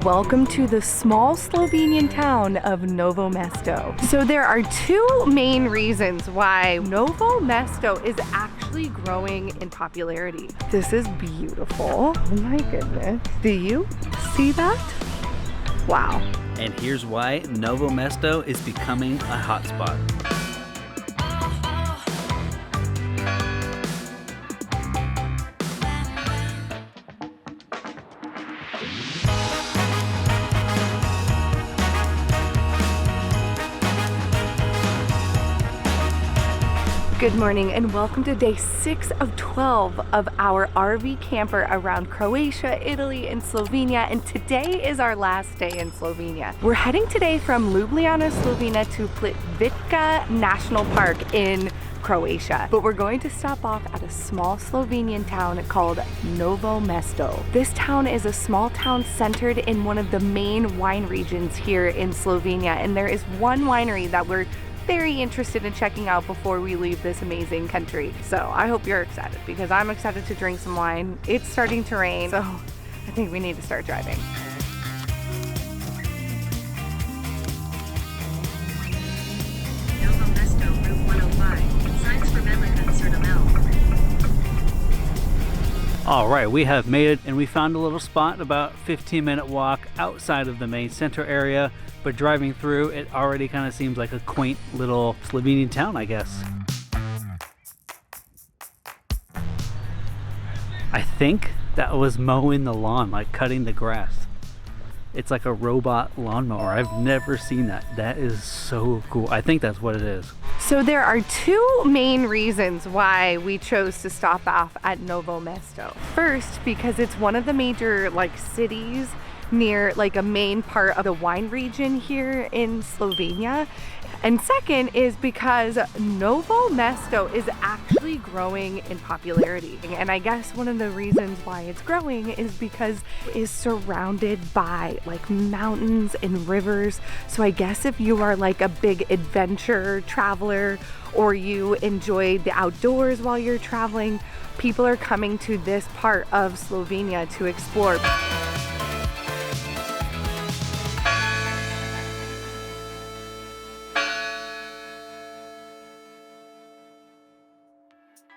Welcome to the small Slovenian town of Novo Mesto. So there are two main reasons why Novo Mesto is actually growing in popularity. This is beautiful. Oh my goodness. Do you see that? Wow. And here's why Novo Mesto is becoming a hotspot. Good morning and welcome to day 6 of 12 of our RV camper around Croatia, Italy, and Slovenia. And today is our last day in Slovenia. We're heading today from Ljubljana, Slovenia to Plitvice National Park in Croatia. But we're going to stop off at a small Slovenian town called Novo Mesto. This town is a small town centered in one of the main wine regions here in Slovenia. And there is one winery that we're very interested in checking out before we leave this amazing country. So I hope you're excited because I'm excited to drink some wine. It's starting to rain, so I think we need to start driving. Novo Mesto, Route 105. Signs for Medlika and Srdamel. All right, we have made it and we found a little spot about 15-minute walk outside of the main center area. But driving through, it already kind of seems like a quaint little Slovenian town, I guess. I think that was mowing the lawn, like cutting the grass. It's like a robot lawnmower. I've never seen that. That is so cool. I think that's what it is. So there are two main reasons why we chose to stop off at Novo Mesto. First, because it's one of the major cities near a main part of the wine region here in Slovenia. And second is because Novo Mesto is actually growing in popularity. And I guess one of the reasons why it's growing is because it is surrounded by mountains and rivers. So I guess if you are a big adventure traveler or you enjoy the outdoors while you're traveling, people are coming to this part of Slovenia to explore.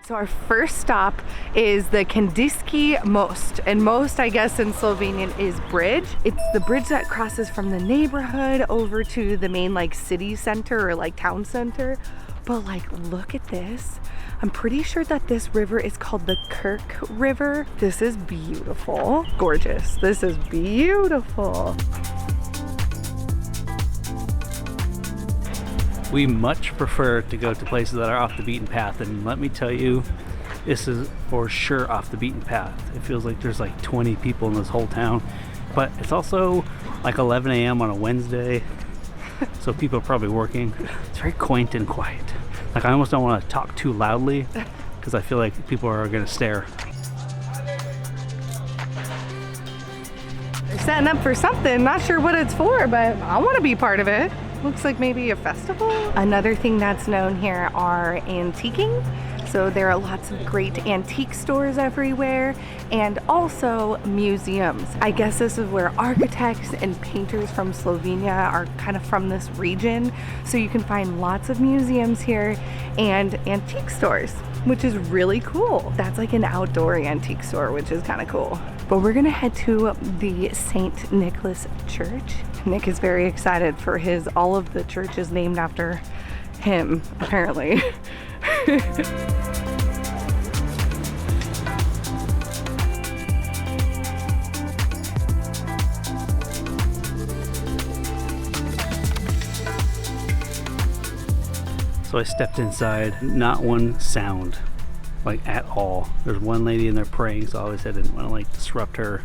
So our first stop is the Kandiški most, and most I guess in Slovenian is bridge. It's the bridge that crosses from the neighborhood over to the main city center or town center. But look at this. I'm pretty sure that this river is called the Kirk River. This is beautiful. Gorgeous. This is beautiful. We much prefer to go to places that are off the beaten path, and let me tell you, this is for sure off the beaten path. It feels like there's 20 people in this whole town, but it's also 11 a.m. on a Wednesday, so people are probably working. It's very quaint and quiet. I almost don't want to talk too loudly because I feel like people are going to stare. They're setting up for something, not sure what it's for, but I want to be part of it. Looks like maybe a festival. Another thing that's known here are antiquing. So there are lots of great antique stores everywhere and also museums. I guess this is where architects and painters from Slovenia are kind of from this region. So you can find lots of museums here and antique stores, which is really cool. That's an outdoor antique store, which is kind of cool. But we're gonna head to the St. Nicholas Church. Nick is very excited for all of the churches named after him, apparently. So I stepped inside, not one sound, at all. There's one lady in there praying, so obviously I didn't want to disrupt her.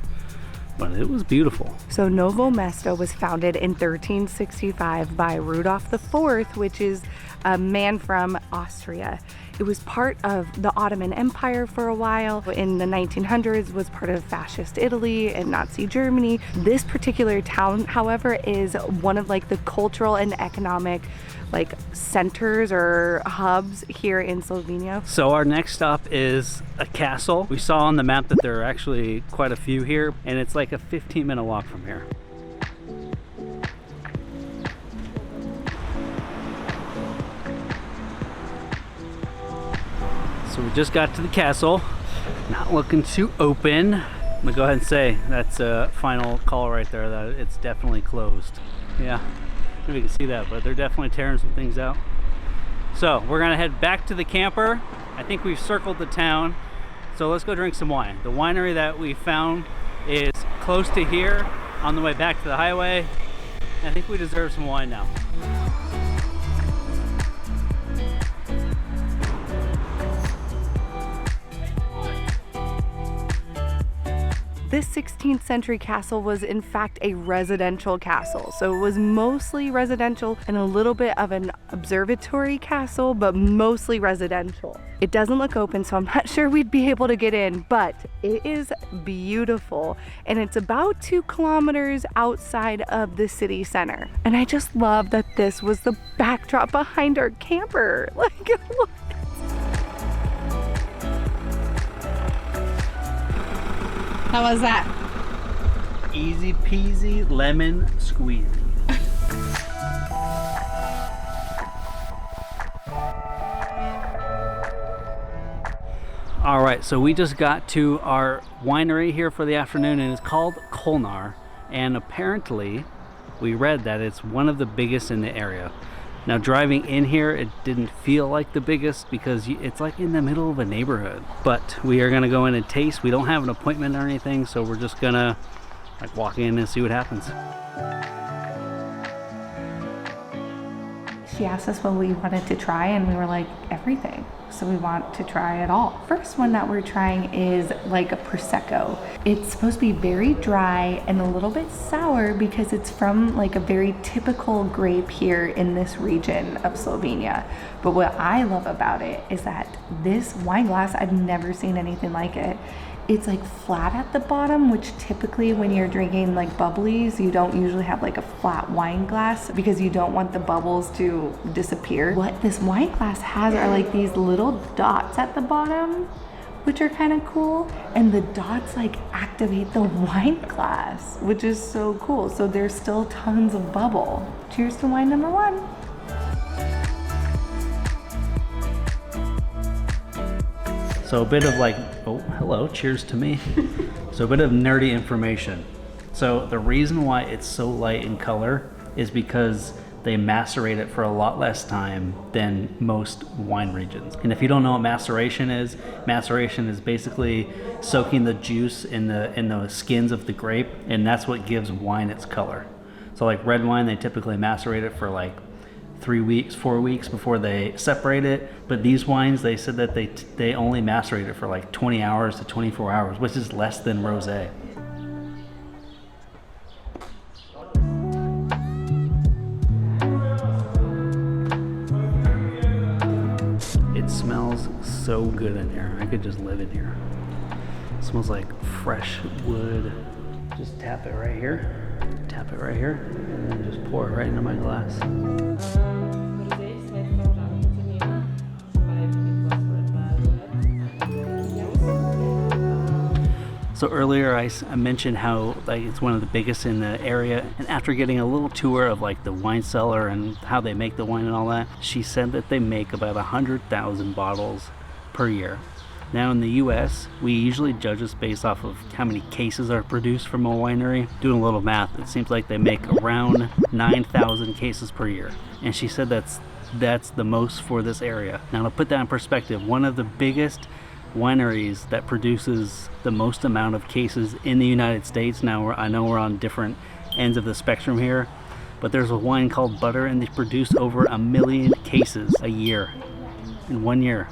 But it was beautiful. So Novo Mesto was founded in 1365 by Rudolf IV, which is a man from Austria. It was part of the Ottoman Empire for a while. In the 1900s was part of fascist Italy and Nazi Germany. This particular town, however, is one of the cultural and economic centers or hubs here in Slovenia. So our next stop is a castle. We saw on the map that there are actually quite a few here, and it's a 15-minute walk from here. So we just got to the castle. Not looking to open. I'm gonna go ahead and say that's a final call right there that it's definitely closed. Yeah, I don't know if you can see that, but they're definitely tearing some things out. So we're gonna head back to the camper. I think we've circled the town. So let's go drink some wine. The winery that we found is close to here on the way back to the highway. I think we deserve some wine now. This 16th century castle was in fact a residential castle. So it was mostly residential and a little bit of an observatory castle, but mostly residential. It doesn't look open, so I'm not sure we'd be able to get in, but it is beautiful. And it's about 2 kilometers outside of the city center. And I just love that this was the backdrop behind our camper. Like, look. How was that? Easy peasy lemon squeezy. All right, so we just got to our winery here for the afternoon, and it's called Colnar. And apparently, we read that it's one of the biggest in the area. Now, driving in here, it didn't feel like the biggest because it's like in the middle of a neighborhood. But we are gonna go in and taste. We don't have an appointment or anything, so we're just gonna like walk in and see what happens. She asked us what we wanted to try, and we were like, everything. So we want to try it all. First one that we're trying is like a Prosecco. It's supposed to be very dry and a little bit sour because it's from like a very typical grape here in this region of Slovenia. But what I love about it is that this wine glass, I've never seen anything like it. It's like flat at the bottom, which typically when you're drinking like bubblies, you don't usually have like a flat wine glass because you don't want the bubbles to disappear. What this wine glass has are like these little dots at the bottom, which are kind of cool. And the dots like activate the wine glass, which is so cool. So there's still tons of bubble. Cheers to wine number 1. So a bit of like, oh, hello, cheers to me. So a bit of nerdy information. So the reason why it's so light in color is because they macerate it for a lot less time than most wine regions. And if you don't know what maceration is basically soaking the juice in the skins of the grape, and that's what gives wine its color. So like red wine, they typically macerate it for like 3 weeks, 4 weeks before they separate it. But these wines, they said that they only macerate it for like 20 hours to 24 hours, which is less than rosé. It smells so good in here. I could just live in here. It smells like fresh wood. Just tap it right here. Tap it right here, and then just pour it right into my glass. So earlier I mentioned how like it's one of the biggest in the area, and after getting a little tour of like the wine cellar and how they make the wine and all that, she said that they make about 100,000 bottles per year. Now in the US, we usually judge this based off of how many cases are produced from a winery. Doing a little math, it seems like they make around 9,000 cases per year. And she said that's the most for this area. Now to put that in perspective, one of the biggest wineries that produces the most amount of cases in the United States, now I know we're on different ends of the spectrum here, but there's a wine called Butter, and they produce over 1 million cases a year in 1 year.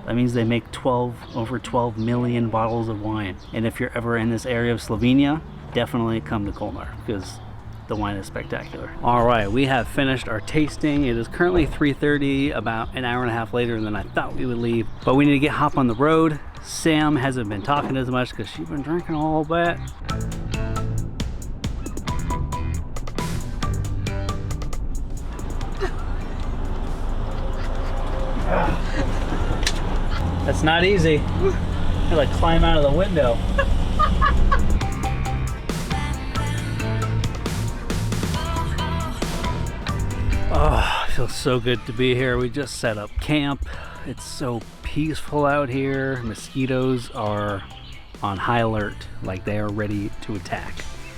That means they make over 12 million bottles of wine. And if you're ever in this area of Slovenia, definitely come to Colnar because the wine is spectacular. All right, we have finished our tasting. It is currently 3:30, about an hour and a half later than I thought we would leave. But we need to hop on the road. Sam hasn't been talking as much because she's been drinking a whole bit. That's not easy. You like climb out of the window. Oh, it feels so good to be here. We just set up camp. It's so peaceful out here. Mosquitoes are on high alert, like they are ready to attack.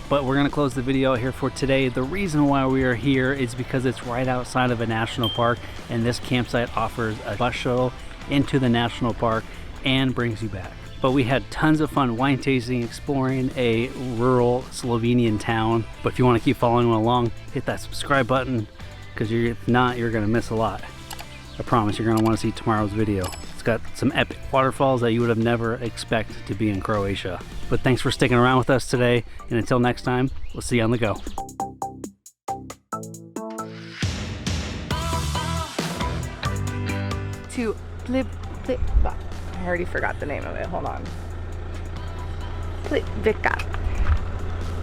But we're gonna close the video here for today. The reason why we are here is because it's right outside of a national park, and this campsite offers a bus shuttle into the national park and brings you back. But we had tons of fun wine tasting, exploring a rural Slovenian town. But if you want to keep following along, hit that subscribe button, because if not, you're gonna miss a lot. I promise you're gonna want to see tomorrow's video. It's got some epic waterfalls that you would have never expected to be in Croatia. But thanks for sticking around with us today, and until next time, we'll see you on the go. To I already forgot the name of it. Hold on. Plitvika.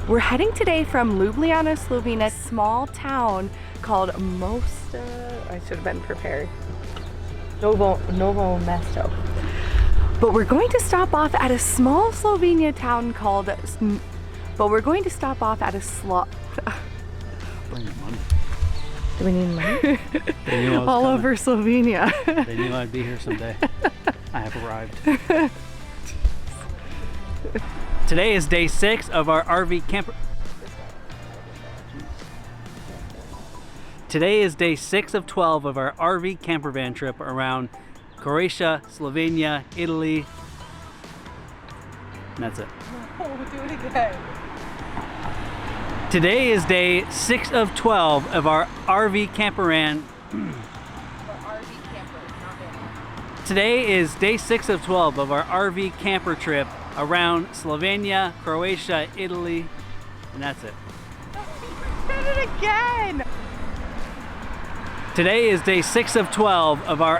We're heading today from Ljubljana, Slovenia, a small town called I should have been prepared. Novo Mesto. But we're going to stop off at a small Slovenia town called. But we're going to stop off at a Bring your money. Do we need money? They knew I was all coming. over Slovenia. They knew I'd be here someday. I have arrived. Today is day 6 of our RV camper. Today is day 6 of 12 of our RV camper van trip around Croatia, Slovenia, Italy. And that's it. Oh, do it again. Today is day 6 of 12 of our RV camper van. Today is day 6 of 12 of our RV camper trip around Slovenia, Croatia, Italy, and that's it. Did it again. Today is day 6 of 12 of our